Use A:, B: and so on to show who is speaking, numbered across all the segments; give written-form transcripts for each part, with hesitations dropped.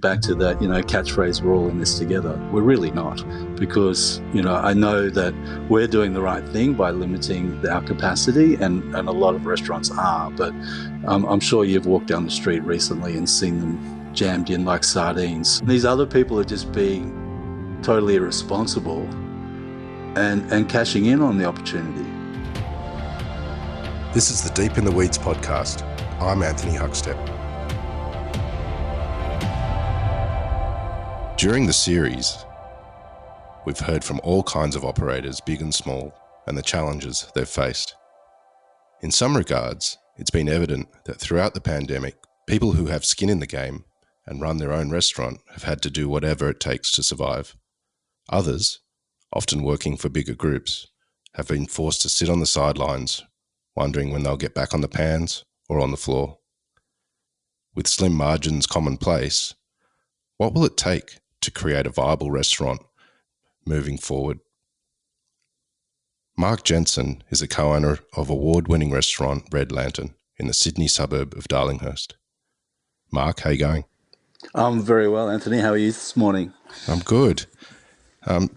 A: Back to that, catchphrase, we're all in this together. We're really not, because, I know that we're doing the right thing by limiting our capacity, and a lot of restaurants are, but I'm sure you've walked down the street recently and seen them jammed in like sardines. These other people are just being totally irresponsible and cashing in on the opportunity.
B: This is the Deep in the Weeds podcast. I'm Anthony Huckstep. During the series, we've heard from all kinds of operators, big and small, and the challenges they've faced. In some regards, it's been evident that throughout the pandemic, people who have skin in the game and run their own restaurant have had to do whatever it takes to survive. Others, often working for bigger groups, have been forced to sit on the sidelines, wondering when they'll get back on the pans or on the floor. With slim margins commonplace, what will it take to create a viable restaurant moving forward? Mark Jensen is a co-owner of award-winning restaurant Red Lantern in the Sydney suburb of Darlinghurst. Mark, how you going?
A: I'm very well, Anthony. How are you this morning?
B: I'm good.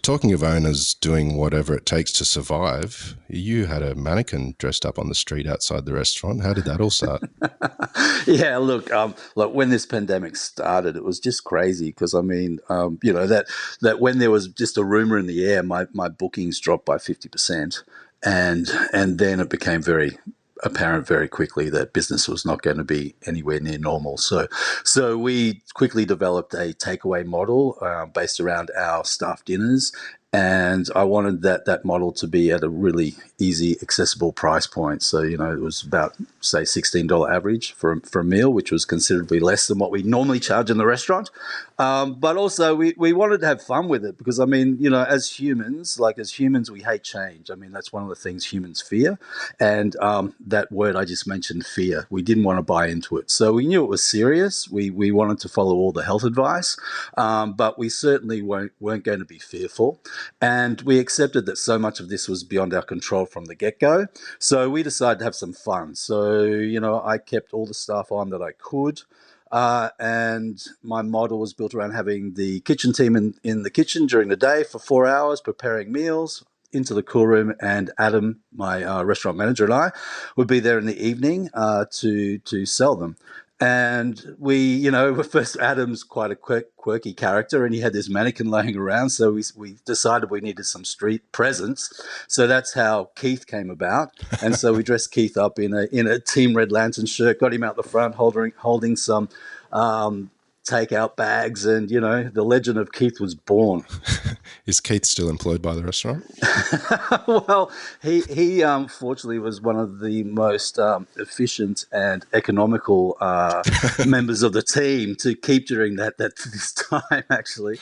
B: Talking of owners doing whatever it takes to survive, you had a mannequin dressed up on the street outside the restaurant. How did that all start?
A: Yeah, look, when this pandemic started, it was just crazy because, that when there was just a rumor in the air, my bookings dropped by 50%. And then it became very apparent very quickly that business was not going to be anywhere near normal. So we quickly developed a takeaway model based around our staff dinners. And I wanted that model to be at a really easy, accessible price point. So, it was about, say, $16 average for a meal, which was considerably less than what we normally charge in the restaurant. But also we wanted to have fun with it because, as humans, we hate change. That's one of the things humans fear. And that word I just mentioned, fear, we didn't want to buy into it. So we knew it was serious. We wanted to follow all the health advice, but we certainly weren't going to be fearful. And we accepted that so much of this was beyond our control from the get-go. So we decided to have some fun. So, I kept all the staff on that I could. And my model was built around having the kitchen team in the kitchen during the day for 4 hours, preparing meals into the cool room. And Adam, my restaurant manager, and I would be there in the evening to sell them. And we, first Adam's quite a quirky character, and he had this mannequin laying around. So we decided we needed some street presence. So that's how Keith came about. And so we dressed Keith up in a Team Red Lantern shirt, got him out the front holding some takeout bags, and the legend of Keith was born.
B: Is Keith still employed by the restaurant?
A: Well, he fortunately was one of the most efficient and economical members of the team to keep during this time, actually.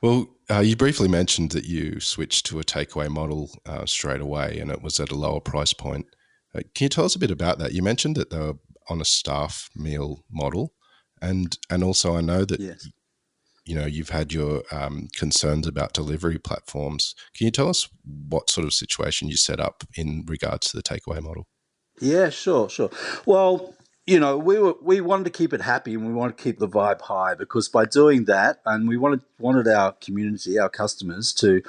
B: Well, you briefly mentioned that you switched to a takeaway model straight away, and it was at a lower price point. Can you tell us a bit about that? You mentioned that they were on a staff meal model, and also I know that
A: yes.
B: You've had your concerns about delivery platforms. Can you tell us what sort of situation you set up in regards to the takeaway model?
A: Yeah, sure. Well, we wanted to keep it happy, and we wanted to keep the vibe high, because by doing that, and we wanted our community, our customers, to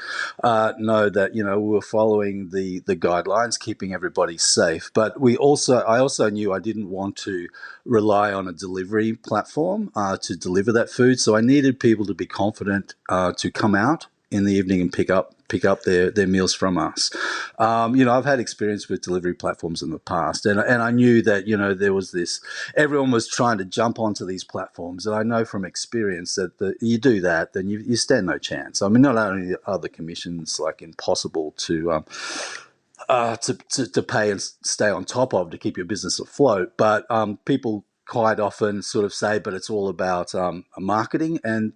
A: know that we were following the guidelines, keeping everybody safe. But I also knew I didn't want to rely on a delivery platform to deliver that food. So I needed people to be confident to come out in the evening and pick up their meals from us. I've had experience with delivery platforms in the past, and I knew that, there was this, everyone was trying to jump onto these platforms. And I know from experience that you do that, then you stand no chance. Not only are the commissions like impossible to pay and stay on top of to keep your business afloat, but people quite often sort of say, but it's all about marketing. And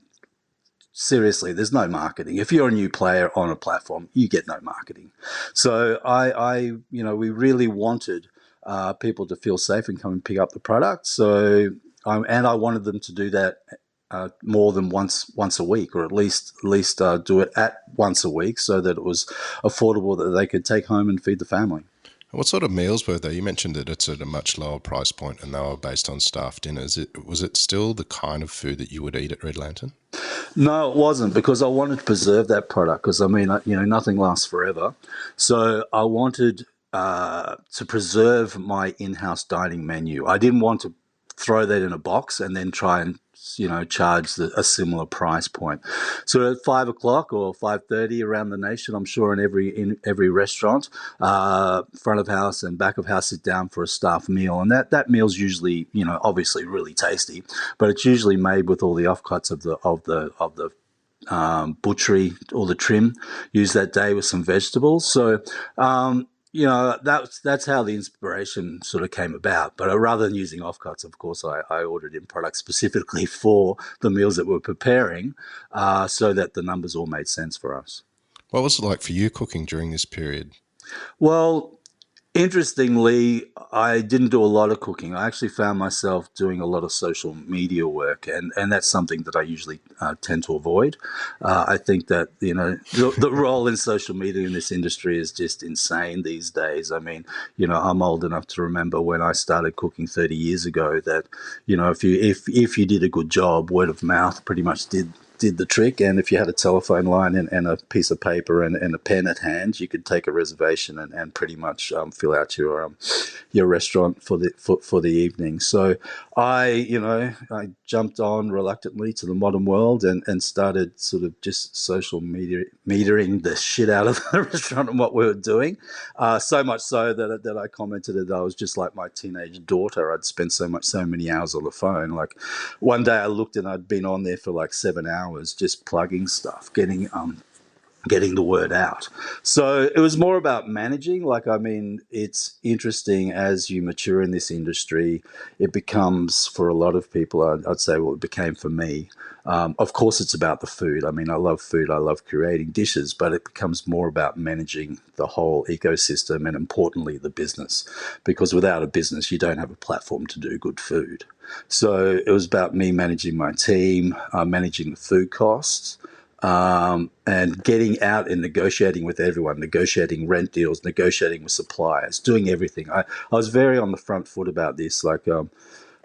A: seriously, there's no marketing. If you're a new player on a platform, you get no marketing. So we really wanted people to feel safe and come and pick up the product. So and I wanted them to do that more than once a week, or at least do it at once a week, so that it was affordable, that they could take home and feed the family.
B: What sort of meals were they? You mentioned that it's at a much lower price point and they were based on staff dinners. Was it still the kind of food that you would eat at Red Lantern?
A: No, it wasn't, because I wanted to preserve that product, because I mean, nothing lasts forever. So I wanted to preserve my in-house dining menu. I didn't want to throw that in a box and then try and charge a similar price point. So at 5 o'clock or 5:30 around the nation, I'm sure in every restaurant, front of house and back of house, sit down for a staff meal, and that meal's usually obviously really tasty, but it's usually made with all the offcuts of the butchery or the trim used that day with some vegetables. So that's how the inspiration sort of came about. But rather than using offcuts, of course, I ordered in products specifically for the meals that we're preparing, so that the numbers all made sense for us.
B: What was it like for you cooking during this period?
A: Well, interestingly, I didn't do a lot of cooking. I actually found myself doing a lot of social media work, and that's something that I usually tend to avoid. I think that the role in social media in this industry is just insane these days. I mean, I'm old enough to remember when I started cooking 30 years ago that if you did a good job, word of mouth pretty much did the trick. And if you had a telephone line and a piece of paper and a pen at hand, you could take a reservation and pretty much fill out your restaurant for the evening. So I jumped on reluctantly to the modern world and started sort of just social media metering the shit out of the restaurant and what we were doing. So much so that I commented that I was just like my teenage daughter. I'd spent so many hours on the phone. Like one day I looked and I'd been on there for like 7 hours just plugging stuff, getting the word out. So it was more about managing. Like, I mean, it's interesting as you mature in this industry, it becomes for a lot of people, I'd say, well, it became for me. Of course, it's about the food. I mean, I love food. I love creating dishes, but it becomes more about managing the whole ecosystem and, importantly, the business. Because without a business, you don't have a platform to do good food. So it was about me managing my team, managing the food costs, and getting out and negotiating with everyone, negotiating rent deals, negotiating with suppliers, doing everything. I was very on the front foot about this. Like,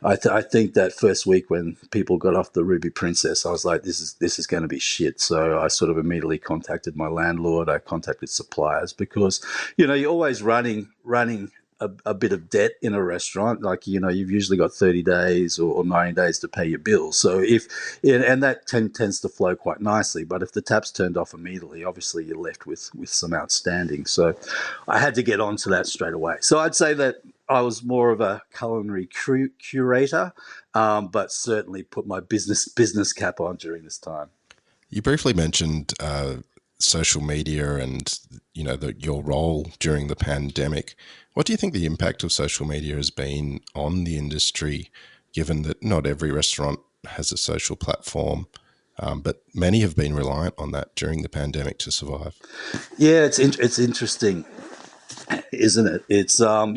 A: I think that first week when people got off the Ruby Princess, I was like, this is going to be shit. So I sort of immediately contacted my landlord. I contacted suppliers because, you're always running a bit of debt in a restaurant. Like, you've usually got 30 days or 90 days to pay your bills. So and that tends to flow quite nicely. But if the tap's turned off immediately, obviously you're left with some outstanding. So I had to get onto that straight away. So I'd say that I was more of a culinary curator, but certainly put my business cap on during this time.
B: You briefly mentioned social media and your role during the pandemic. What do you think the impact of social media has been on the industry, given that not every restaurant has a social platform, but many have been reliant on that during the pandemic to survive?
A: Yeah, it's interesting, isn't it? It's I'm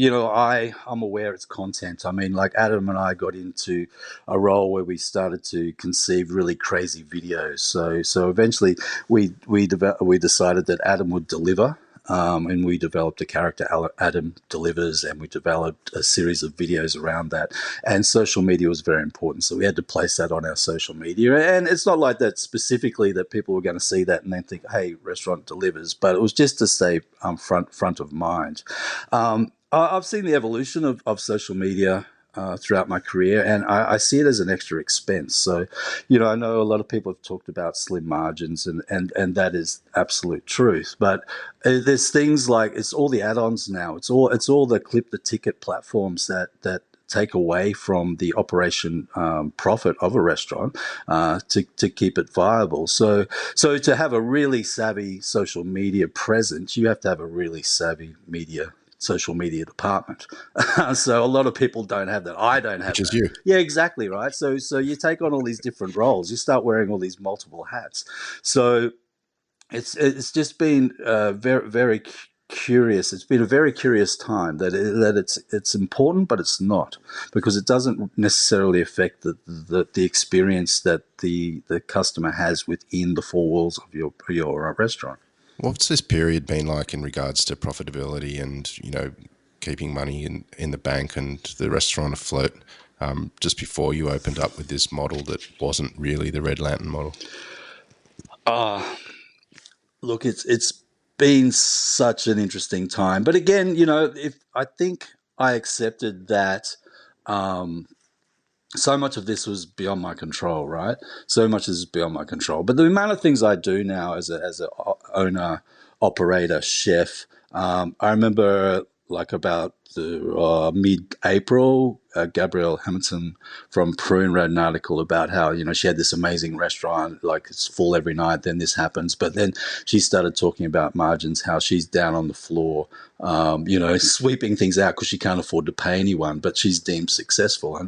A: aware it's content. I mean, like Adam and I got into a role where we started to conceive really crazy videos. So eventually we decided that Adam would deliver. And we developed a character, Adam Delivers, and we developed a series of videos around that. And social media was very important, so we had to place that on our social media. And it's not like that specifically that people were going to see that and then think, "Hey, restaurant delivers," but it was just to stay front of mind. I've seen the evolution of social media throughout my career, and I see it as an extra expense. So, I know a lot of people have talked about slim margins, and that is absolute truth. But there's things like it's all the add-ons now. It's all the clip the ticket platforms that take away from the operation profit of a restaurant to keep it viable. So to have a really savvy social media presence, you have to have a really savvy social media department. So a lot of people don't have that. I don't have
B: Which is
A: that.
B: you.
A: Yeah, exactly, right. So you take on all these different roles. You start wearing all these multiple hats. So it's just been very very curious. It's been a very curious time it's important, but it's not, because it doesn't necessarily affect the experience that the customer has within the four walls of your restaurant.
B: What's this period been like in regards to profitability and, keeping money in the bank and the restaurant afloat just before you opened up with this model that wasn't really the Red Lantern model?
A: Look, it's been such an interesting time, but again, if I think I accepted that so much of this was beyond my control, right? So much is beyond my control. But the amount of things I do now as a owner, operator, chef, I remember like about the mid-April, Gabrielle Hamilton from Prune wrote an article about how she had this amazing restaurant, like it's full every night. Then this happens, but then she started talking about margins, how she's down on the floor, sweeping things out because she can't afford to pay anyone, but she's deemed successful.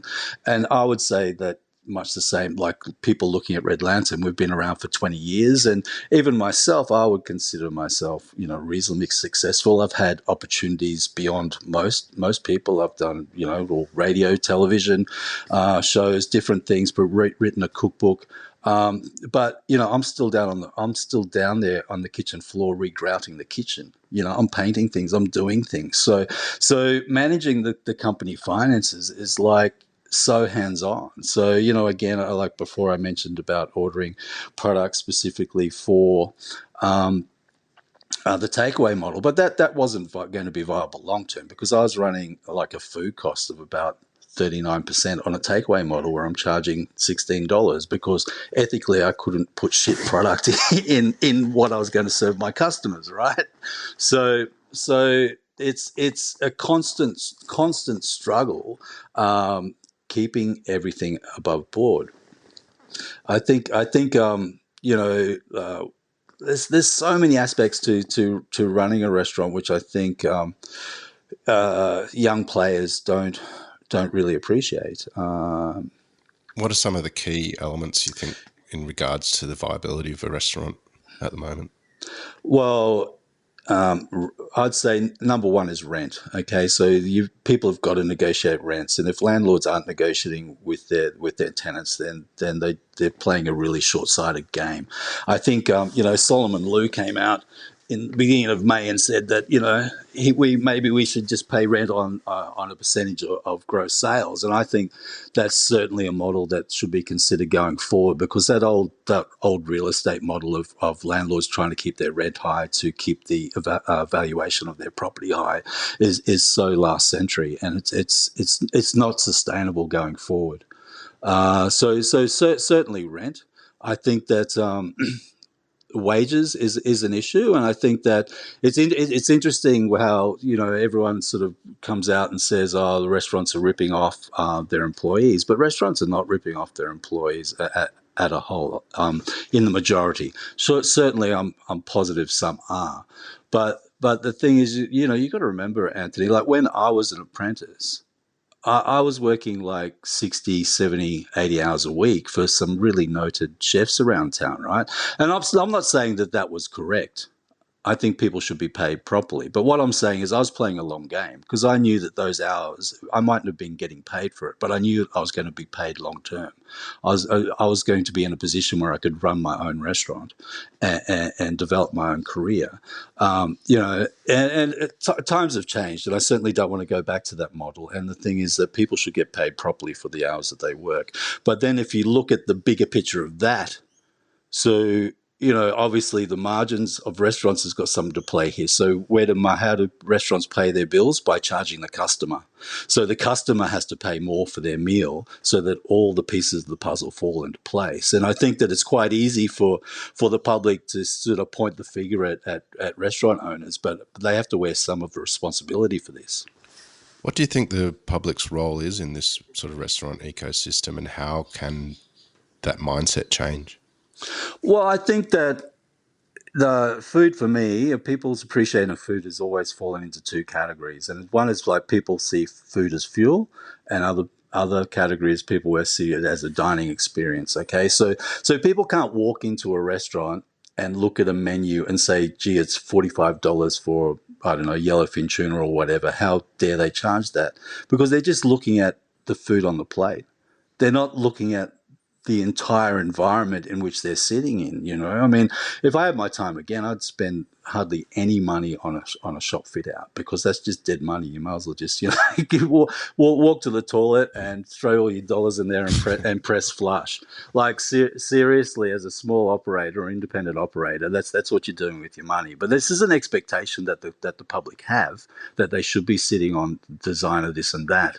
A: And I would say that much the same, like people looking at Red Lantern, we've been around for 20 years. And even myself, I would consider myself, reasonably successful. I've had opportunities beyond most people. I've done, all radio, television shows, different things, but written a cookbook. But I'm still down there on the kitchen floor, regrouting the kitchen. I'm painting things, I'm doing things. So managing the company finances is like so hands-on. So, again, like before I mentioned about ordering products specifically for the takeaway model, but that wasn't going to be viable long-term because I was running like a food cost of about 39% on a takeaway model where I'm charging $16 because ethically I couldn't put shit product in what I was going to serve my customers, right? So it's a constant struggle, keeping everything above board. I think there's so many aspects to running a restaurant which I think young players don't really appreciate.
B: What are some of the key elements you think in regards to the viability of a restaurant at the moment?
A: Well, I'd say number one is rent. Okay, so people have got to negotiate rents, and if landlords aren't negotiating with their tenants, then they're playing a really short-sighted game. I think Solomon Lew came out in the beginning of May and said that we should just pay rent on a percentage of gross sales, and I think that's certainly a model that should be considered going forward because that old real estate model of landlords trying to keep their rent high to keep the valuation of their property high is so last century, and it's not sustainable going forward. So certainly rent. I think that. Wages is an issue, and I think that it's interesting how everyone sort of comes out and says, "Oh, the restaurants are ripping off their employees," but restaurants are not ripping off their employees at a whole. In the majority, so certainly I'm positive some are, but the thing is, you got to remember, Anthony, like when I was an apprentice. I was working like 60, 70, 80 hours a week for some really noted chefs around town, right? And I'm not saying that was correct. I think people should be paid properly. But what I'm saying is I was playing a long game because I knew that those hours, I mightn't have been getting paid for it, but I knew I was going to be paid long term. I was going to be in a position where I could run my own restaurant and develop my own career. Times have changed, and I certainly don't want to go back to that model. And the thing is that people should get paid properly for the hours that they work. But then if you look at the bigger picture of that, so obviously the margins of restaurants has got something to play here. So how do restaurants pay their bills? By charging the customer. So the customer has to pay more for their meal so that all the pieces of the puzzle fall into place. And I think that it's quite easy for the public to sort of point the finger at restaurant owners, but they have to wear some of the responsibility for this.
B: What do you think the public's role is in this sort of restaurant ecosystem, and how can that mindset change?
A: Well, I think that the food for me, people's appreciation of food has always fallen into two categories. And one is like people see food as fuel, and other categories people will see it as a dining experience. Okay, so people can't walk into a restaurant and look at a menu and say, gee, it's $45 for, I don't know, yellowfin tuna or whatever. How dare they charge that? Because they're just looking at the food on the plate. They're not looking at the entire environment in which they're sitting in. I mean, if I had my time again, I'd spend hardly any money on a shop fit out, because that's just dead money. You might as well just, you know, walk to the toilet and throw all your dollars in there and press flush. Like seriously, as a small operator or independent operator, that's what you're doing with your money. But this is an expectation that the public have, that they should be sitting on designer this and that,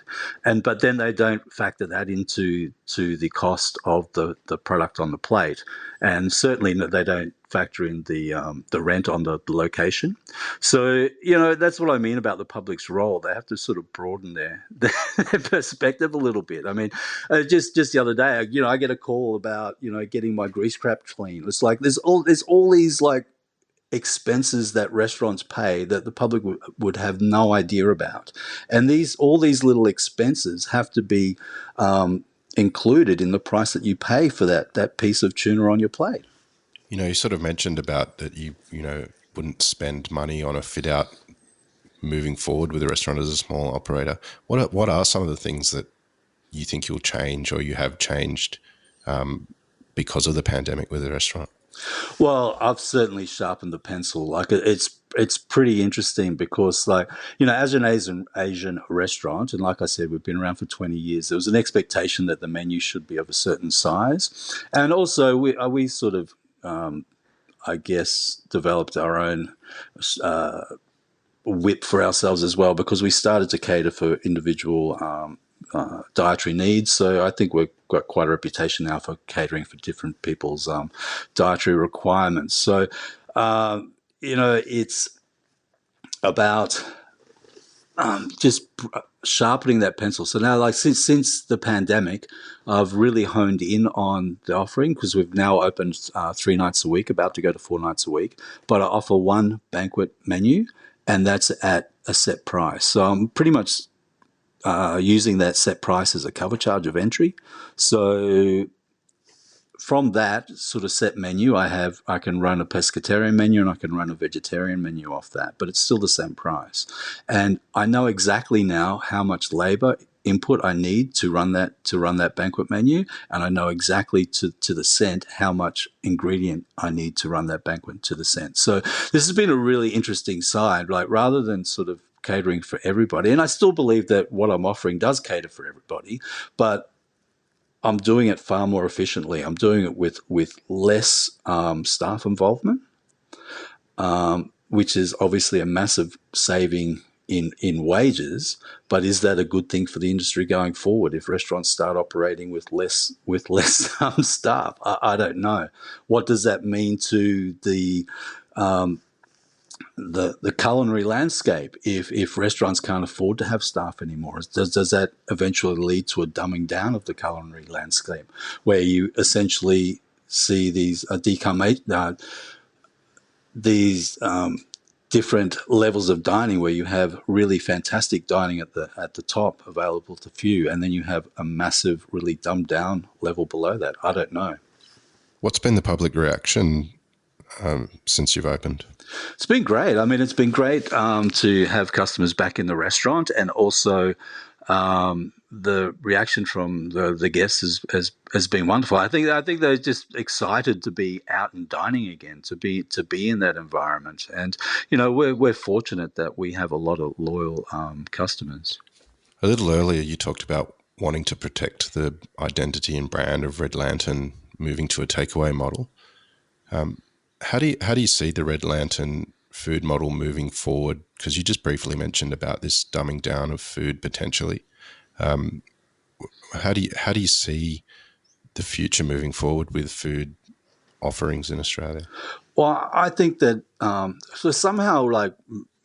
A: but then they don't factor that into the cost of the product on the plate, and certainly they don't factor in the rent on the location. So, you know, that's what I mean about the public's role. They have to sort of broaden their perspective a little bit. I mean, just the other day, you know, I get a call about, you know, getting my grease trap clean. It's like there's all these like expenses that restaurants pay that the public would have no idea about, and all these little expenses have to be included in the price that you pay for that piece of tuna on your plate.
B: You know, you sort of mentioned about that you know, wouldn't spend money on a fit out moving forward with a restaurant as a small operator. What are some of the things that you think you'll change or you have changed because of the pandemic with the restaurant?
A: Well, I've certainly sharpened the pencil. Like it's pretty interesting because, like, you know, as an Asian restaurant, and like I said, we've been around for 20 years. There was an expectation that the menu should be of a certain size, and also we sort of I guess, developed our own whip for ourselves as well, because we started to cater for individual dietary needs. So I think we've got quite a reputation now for catering for different people's dietary requirements. So, you know, it's about just sharpening that pencil. So now, like since the pandemic, I've really honed in on the offering, because we've now opened 3 nights a week, about to go to 4 nights a week. But I offer one banquet menu, and that's at a set price. So I'm pretty much using that set price as a cover charge of entry. So from that sort of set menu, I can run a pescatarian menu and I can run a vegetarian menu off that, but it's still the same price. And I know exactly now how much labor input I need to run that banquet menu, and I know exactly to the cent how much ingredient I need to run that banquet to the cent. So this has been a really interesting side, like rather than sort of catering for everybody. And I still believe that what I'm offering does cater for everybody, but I'm doing it far more efficiently. I'm doing it with less staff involvement, which is obviously a massive saving in wages. But is that a good thing for the industry going forward if restaurants start operating with less staff? I don't know. What does that mean to the culinary landscape if restaurants can't afford to have staff anymore? Does that eventually lead to a dumbing down of the culinary landscape, where you essentially see these different levels of dining, where you have really fantastic dining at the top available to few, and then you have a massive, really dumbed down level below that? I don't know.
B: What's been the public reaction since you've opened?
A: It's been great. I mean, it's been great to have customers back in the restaurant, and also the reaction from the guests has been wonderful. I think they're just excited to be out and dining again, to be in that environment, and you know, we're fortunate that we have a lot of loyal customers.
B: A little earlier, you talked about wanting to protect the identity and brand of Red Lantern, moving to a takeaway model. How do you see the Red Lantern food model moving forward? Because you just briefly mentioned about this dumbing down of food potentially. How do you see the future moving forward with food offerings in Australia?
A: Well, I think that so somehow, like,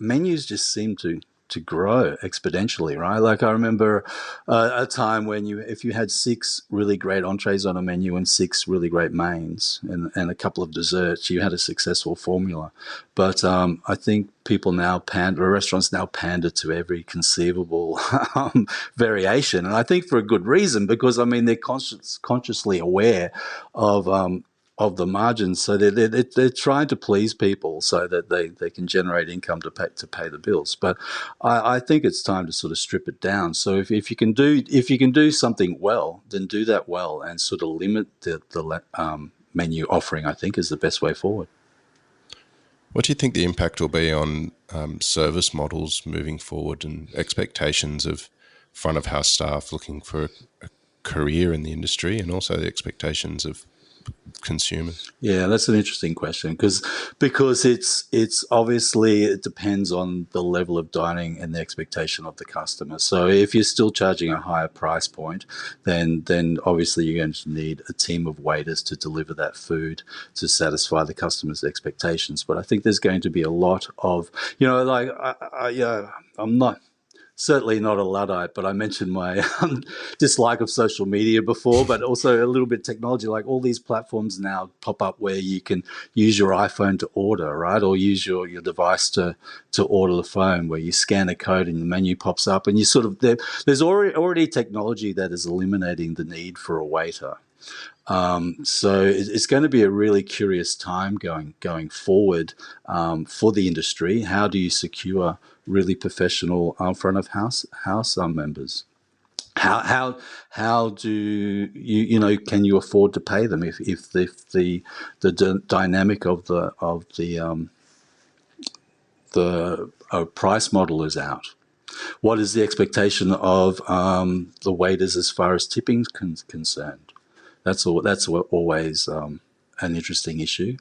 A: menus just seem to grow exponentially, right? Like, I remember a time when if you had 6 really great entrees on a menu and 6 really great mains and a couple of desserts, you had a successful formula. But I think restaurants now pander to every conceivable variation, and I think for a good reason, because I mean, they're consciously aware of the margins, so they're trying to please people so that they can generate income to pay the bills. But I think it's time to sort of strip it down. So if you can do something well, then do that well, and sort of limit the menu offering, I think, is the best way forward.
B: What do you think the impact will be on service models moving forward and expectations of front of house staff looking for a career in the industry, and also the expectations of consumers?
A: Yeah, that's an interesting question because it's obviously it depends on the level of dining and the expectation of the customer. So if you're still charging a higher price point, then obviously you're going to need a team of waiters to deliver that food to satisfy the customer's expectations. But I think there's going to be a lot of, like I'm not certainly not a Luddite, but I mentioned my dislike of social media before, but also a little bit technology. Like all these platforms now pop up where you can use your iPhone to order, right? Or use your device to order the phone, where you scan a code and the menu pops up, and you sort of there's already technology that is eliminating the need for a waiter. So it's going to be a really curious time going forward for the industry. How do you secure really professional front of house members? How do can you afford to pay them if the dynamic of the price model is out? What is the expectation of the waiters as far as tipping is concerned? That's always an interesting issue.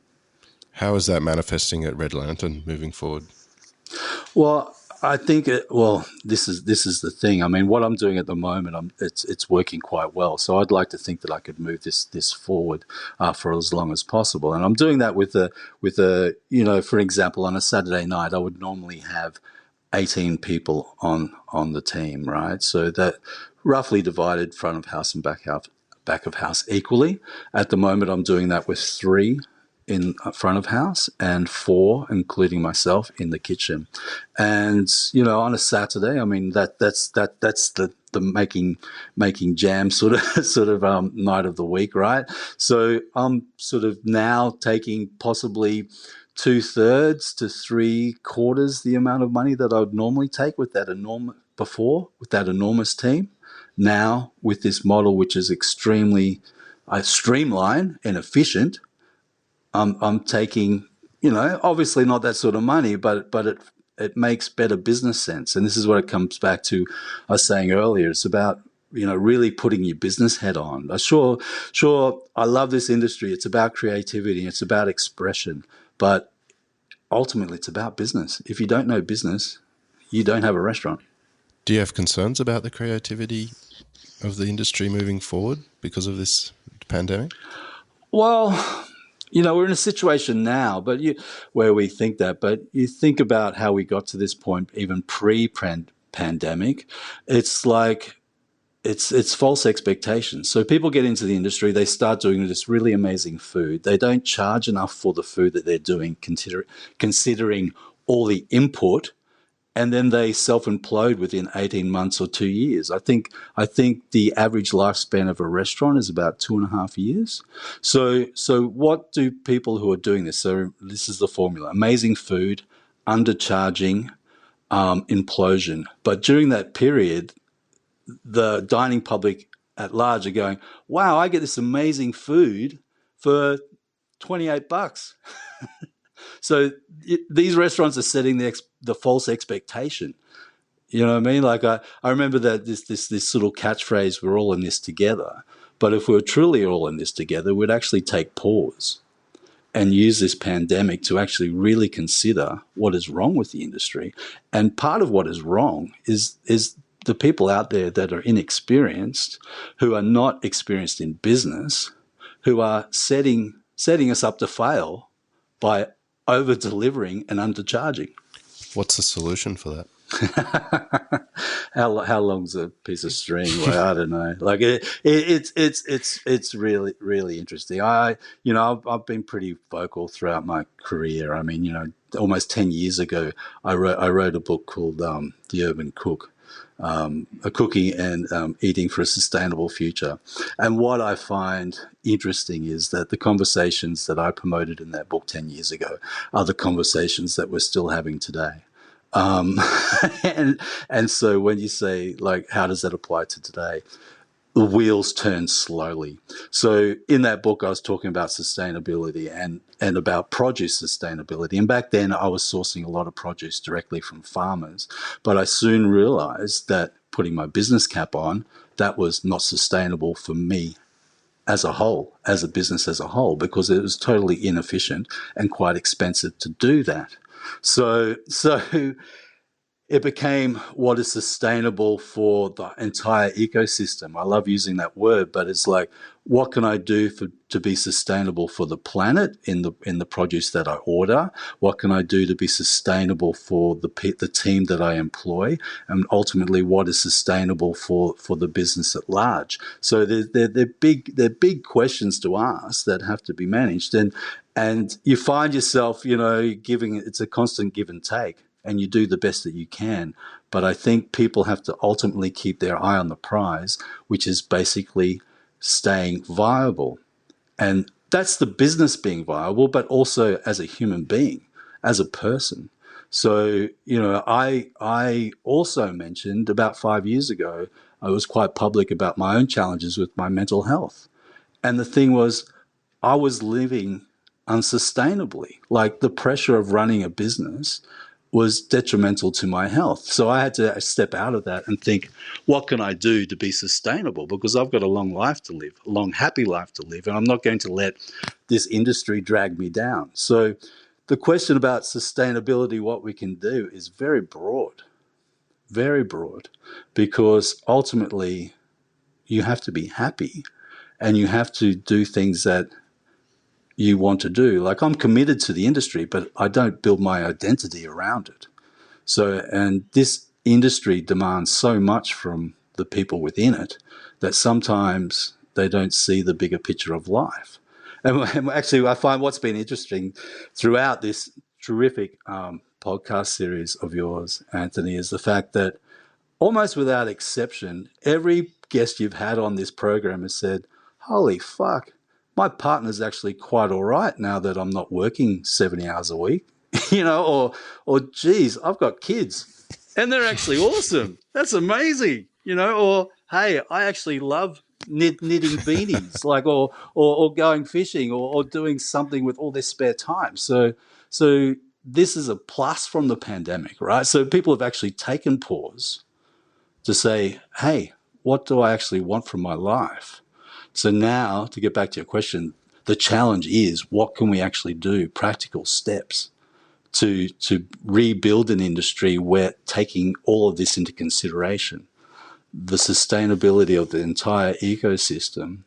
B: How is that manifesting at Red Lantern moving forward?
A: Well, I think this is the thing. I mean, what I'm doing at the moment, it's working quite well. So I'd like to think that I could move this forward for as long as possible. And I'm doing that with a for example, on a Saturday night, I would normally have 18 people on the team, right? So that roughly divided front of house and back of house equally. At the moment, I'm doing that with 3 in front of house and 4, including myself, in the kitchen. And on a Saturday, I mean that's the making jam sort of night of the week, right? So I'm sort of now taking possibly 2/3 to 3/4 the amount of money that I would normally take with that enormous team. Now, with this model, which is extremely streamlined and efficient, I'm taking, obviously not that sort of money, but it makes better business sense. And this is what it comes back to. I was saying earlier, it's about really putting your business head on. Sure, I love this industry. It's about creativity. It's about expression, but ultimately, it's about business. If you don't know business, you don't have a restaurant.
B: Do you have concerns about the creativity of the industry moving forward because of this pandemic?
A: Well, we're in a situation now, where we think that. But you think about how we got to this point, even pre-pandemic. It's like it's false expectations. So people get into the industry, they start doing this really amazing food. They don't charge enough for the food that they're doing, considering all the input. And then they self-implode within 18 months or 2 years. I think the average lifespan of a restaurant is about 2.5 years. So what do people who are doing this? So this is the formula: amazing food, undercharging, implosion. But during that period, the dining public at large are going, "Wow, I get this amazing food for $28." So these restaurants are setting the false expectation. You know what I mean? Like I remember that this little catchphrase, "We're all in this together." But if we're truly all in this together, we'd actually take pause and use this pandemic to actually really consider what is wrong with the industry. And part of what is wrong is the people out there that are inexperienced, who are not experienced in business, who are setting us up to fail by over-delivering and undercharging.
B: What's the solution for that?
A: How long's a piece of string? Like, I don't know. Like it's really, really interesting. I've been pretty vocal throughout my career. I mean, almost 10 years ago, I wrote a book called The Urban Cook. Cooking and eating for a sustainable future. And what I find interesting is that the conversations that I promoted in that book 10 years ago are the conversations that we're still having today. And so when you say, like, how does that apply to today? the wheels turn slowly. So in that book, I was talking about sustainability and about produce sustainability. And back then, I was sourcing a lot of produce directly from farmers. But I soon realized that putting my business cap on, that was not sustainable for me as a whole, as a business as a whole, because it was totally inefficient and quite expensive to do that. So it became what is sustainable for the entire ecosystem. I love using that word, but it's like, what can I do to be sustainable for the planet in the produce that I order? What can I do to be sustainable for the team that I employ? And ultimately, what is sustainable for the business at large? So they're big questions to ask that have to be managed, and you find yourself, giving it's a constant give and take, and you do the best that you can. But I think people have to ultimately keep their eye on the prize, which is basically staying viable. And that's the business being viable, but also as a human being, as a person. So, I also mentioned about 5 years ago, I was quite public about my own challenges with my mental health. And the thing was, I was living unsustainably. Like, the pressure of running a business was detrimental to my health. So I had to step out of that and think, what can I do to be sustainable? Because I've got a long life to live, a long, happy life to live, and I'm not going to let this industry drag me down. So the question about sustainability, what we can do, is very broad, because ultimately you have to be happy and you have to do things that you want to do. Like, I'm committed to the industry, but I don't build my identity around it. So, and this industry demands so much from the people within it that sometimes they don't see the bigger picture of life. And actually, I find what's been interesting throughout this terrific podcast series of yours, Anthony, is the fact that almost without exception, every guest you've had on this program has said, holy fuck, my partner's actually quite all right now that I'm not working 70 hours a week, or geez, I've got kids and they're actually awesome. That's amazing, or hey, I actually love knitting beanies, like, or going fishing, or doing something with all their spare time. So this is a plus from the pandemic, right? So people have actually taken pause to say, hey, what do I actually want from my life? So now, to get back to your question, the challenge is, what can we actually do, practical steps to rebuild an industry where, taking all of this into consideration, the sustainability of the entire ecosystem,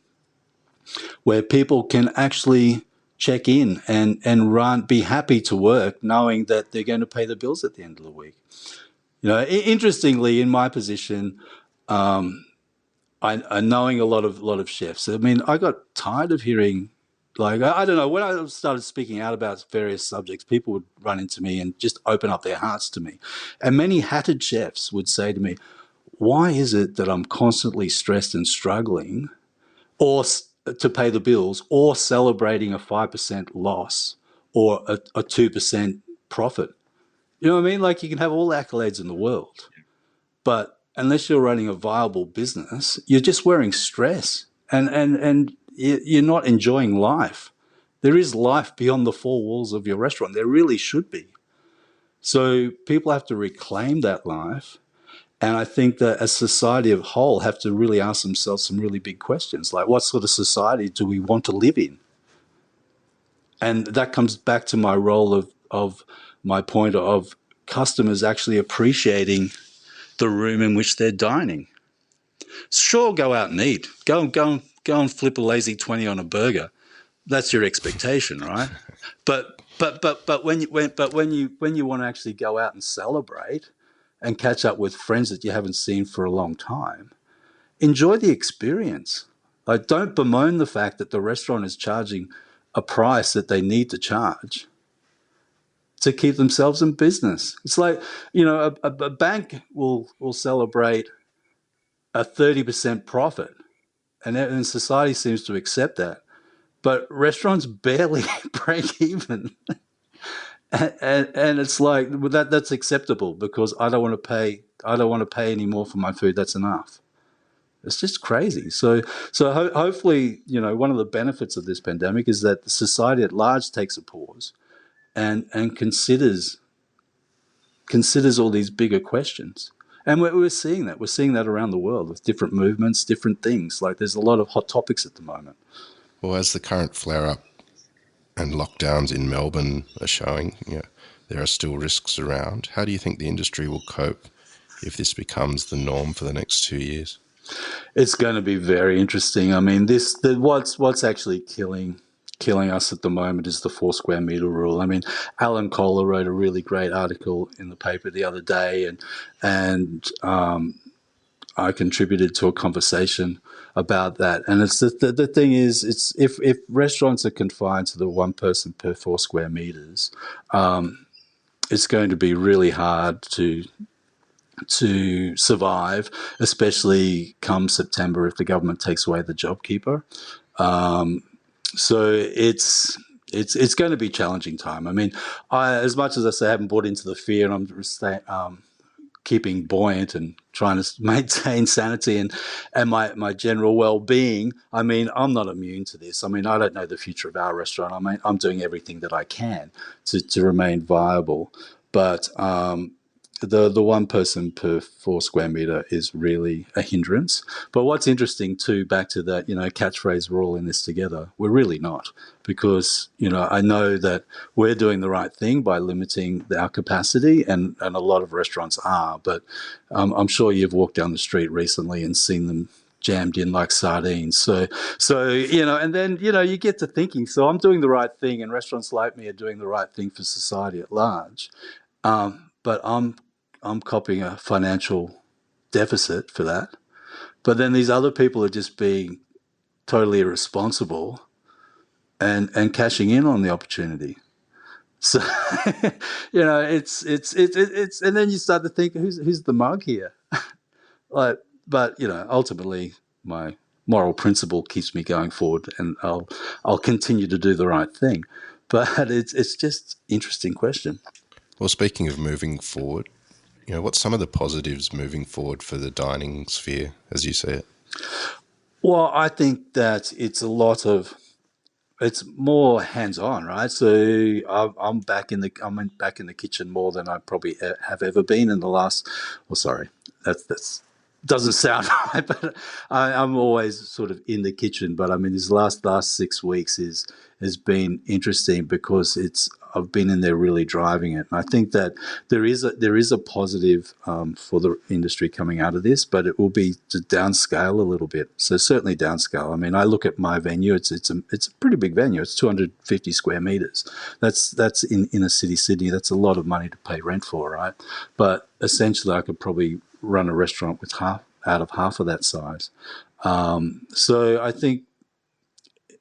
A: where people can actually check in and be happy to work knowing that they're going to pay the bills at the end of the week. Interestingly, in my position, I knowing a lot of chefs. I mean, I got tired of hearing, like, I don't know, when I started speaking out about various subjects, people would run into me and just open up their hearts to me. And many hatted chefs would say to me, why is it that I'm constantly stressed and struggling to pay the bills, or celebrating a 5% loss or a 2% profit? You know what I mean? Like, you can have all the accolades in the world, but unless you're running a viable business, you're just wearing stress, and you're not enjoying life. There is life beyond the four walls of your restaurant. There really should be. So people have to reclaim that life. And I think that as society as a whole have to really ask themselves some really big questions, like, what sort of society do we want to live in? And that comes back to my role of my point of customers actually appreciating the room in which they're dining. Sure, go out and eat. Go and flip a lazy 20 on a burger. That's your expectation, right? But when you want to actually go out and celebrate and catch up with friends that you haven't seen for a long time, enjoy the experience. Like, don't bemoan the fact that the restaurant is charging a price that they need to charge to keep themselves in business. It's like, a bank will celebrate a 30% profit, and society seems to accept that. But restaurants barely break even. And it's like, that's acceptable because I don't want to pay any more for my food. That's enough. It's just crazy. Hopefully, one of the benefits of this pandemic is that the society at large takes a pause and considers all these bigger questions. And we're seeing that. We're seeing that around the world with different movements, different things. Like there's a lot of hot topics at the moment.
B: Well, as the current flare-up and lockdowns in Melbourne are showing, there are still risks around. How do you think the industry will cope if this becomes the norm for the next 2 years?
A: It's going to be very interesting. I mean, what's actually killing us at the moment is the 4 square meter rule. I mean, Alan Kohler wrote a really great article in the paper the other day, and I contributed to a conversation about that. And it's the thing is, it's if restaurants are confined to the 1 person per 4 square meters, it's going to be really hard to survive, especially come September if the government takes away the JobKeeper. So it's going to be a challenging time. I mean, as much as I say I haven't bought into the fear, and I'm keeping buoyant and trying to maintain sanity and my general well-being. I mean, I'm not immune to this. I mean, I don't know the future of our restaurant. I mean, I'm doing everything that I can to remain viable. But the 1 person per 4 square meter is really a hindrance. But what's interesting too, back to that, catchphrase, we're all in this together. We're really not, because, I know that we're doing the right thing by limiting our capacity, and a lot of restaurants are, but I'm sure you've walked down the street recently and seen them jammed in like sardines. So, and then, you get to thinking, so I'm doing the right thing and restaurants like me are doing the right thing for society at large. But I'm copying a financial deficit for that. But then these other people are just being totally irresponsible and cashing in on the opportunity. So, it's and then you start to think, who's the mug here? But ultimately my moral principle keeps me going forward, and I'll continue to do the right thing. But it's just interesting question.
B: Well, speaking of moving forward, what's some of the positives moving forward for the dining sphere, as you see it?
A: Well, I think that it's more hands-on, right? So I'm back in the kitchen more than I probably have ever been in the last. Well, sorry, that's doesn't sound right, but I'm always sort of in the kitchen. But I mean, this last 6 weeks has been interesting because I've been in there really driving it. And I think that there is a positive for the industry coming out of this, but it will be to downscale a little bit. So certainly downscale. I mean, I look at my venue; it's a pretty big venue. It's 250 square meters. That's in inner city Sydney. That's a lot of money to pay rent for, right? But essentially, I could probably run a restaurant with half of that size. So I think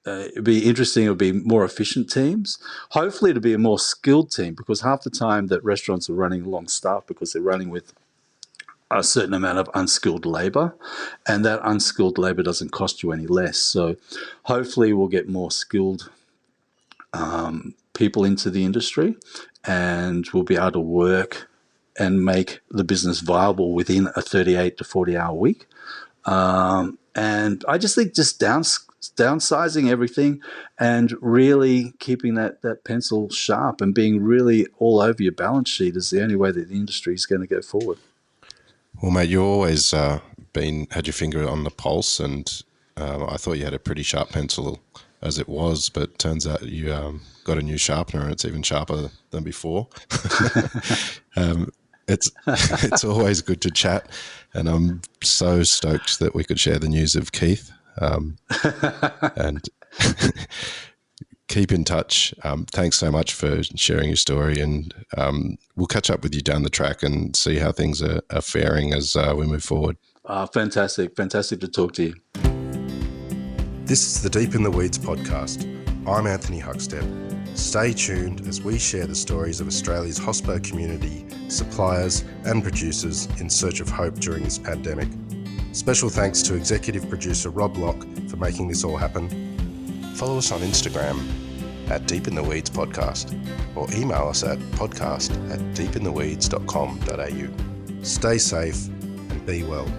A: it'd be interesting. It'll be more efficient teams. Hopefully, it'll be a more skilled team, because half the time that restaurants are running long staff because they're running with a certain amount of unskilled labor, and that unskilled labor doesn't cost you any less. So hopefully we'll get more skilled people into the industry, and we'll be able to work and make the business viable within a 38 to 40 hour week. And I just think downsizing everything and really keeping that pencil sharp and being really all over your balance sheet is the only way that the industry is going to go forward.
B: Well, mate, you've always had your finger on the pulse, and I thought you had a pretty sharp pencil as it was, but turns out you got a new sharpener and it's even sharper than before. It's always good to chat, and I'm so stoked that we could share the news of Keith. And keep in touch. Thanks so much for sharing your story, and we'll catch up with you down the track and see how things are faring as we move forward.
A: Fantastic to talk to you.
B: This is the Deep in the Weeds podcast. I'm Anthony Huckstep. Stay tuned as we share the stories of Australia's hospo community, suppliers and producers in search of hope during this pandemic. Special thanks to executive producer Rob Locke for making this all happen. Follow us on Instagram at Deep in the Weeds Podcast, or email us at podcast@deepintheweeds.com.au. Stay safe and be well.